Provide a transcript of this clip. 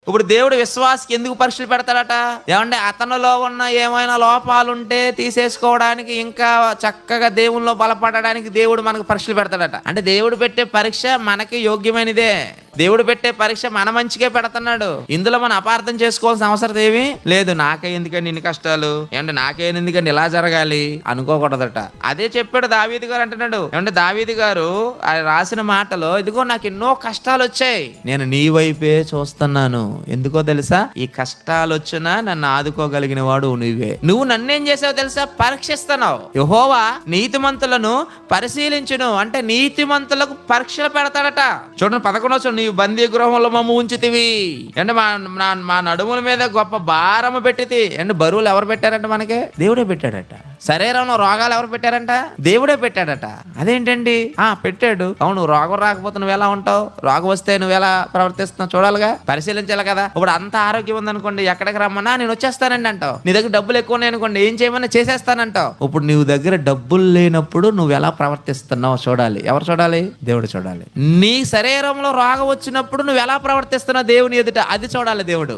ఇప్పుడు దేవుడు విశ్వాసకి ఎందుకు పరీక్షలు పెడతాడట? ఏమంటే అతనిలో ఉన్న ఏమైనా లోపాలుంటే తీసేసుకోవడానికి, ఇంకా చక్కగా దేవునిలో బలపడడానికి దేవుడు మనకు పరీక్షలు పెడతాడట. అంటే దేవుడు పెట్టే పరీక్ష మనకి యోగ్యమైనదే. దేవుడు పెట్టే పరీక్ష మన మంచిగా పెడుతున్నాడు. ఇందులో మనం అపార్థం చేసుకోవాల్సిన అవసరం ఏమీ లేదు. నాకే ఎందుకండి ఇన్ని కష్టాలు, ఏమంటే నాకే ఎందుకండి ఇలా జరగాలి అనుకోకూడదట. అదే చెప్పాడు దావీదు గారు. అంటున్నాడు ఏమంటే దావీదు గారు ఆయన రాసిన మాటలో, ఇదిగో నాకు ఎన్నో కష్టాలు వచ్చాయి, నేను నీ వైపే చూస్తున్నాను. ఎందుకో తెలుసా? ఈ కష్టాలు వచ్చినా నన్ను ఆదుకోగలిగిన వాడు నువ్వే. నువ్వు నన్నేం చేసావు తెలుసా? పరీక్షిస్తున్నావు. యెహోవా నీతిమంతులను పరిశీలించును. అంటే నీతిమంతులకు పరీక్షలు పెడతాడట. చూడండి 11 నీవు బందీ గృహంలో మమ్మ ఉంచితివి అంటే మా నడుముల మీద గొప్ప భారము పెట్టితి. అంటే బరువులు ఎవరు పెట్టారంట? మనకే దేవుడే పెట్టాడట. శరీరంలో రోగాలు ఎవరు పెట్టారంట? దేవుడే పెట్టాడట. అదేంటండి? పెట్టాడు. అవును, రోగం రాకపోతే నువ్వు ఎలా ఉంటావు? రోగం వస్తే నువ్వు ఎలా ప్రవర్తిస్తున్నావు చూడాలిగా, పరిశీలించాలి కదా. ఇప్పుడు అంత ఆరోగ్యం ఉందనుకోండి, ఎక్కడికి రమ్మన్నా నేను వచ్చేస్తానండి అంటావు. నీ దగ్గర డబ్బులు ఎక్కువ ఉన్నాయి అనుకోండి, ఏం చేయమన్నా చేసేస్తానంటావు. ఇప్పుడు నీ దగ్గర డబ్బులు లేనప్పుడు నువ్వు ఎలా ప్రవర్తిస్తున్నావు చూడాలి. ఎవరు చూడాలి? దేవుడు చూడాలి. నీ శరీరంలో రోగం వచ్చినప్పుడు నువ్వు ఎలా ప్రవర్తిస్తున్నావు దేవుని ఎదుట, అది చూడాలి దేవుడు.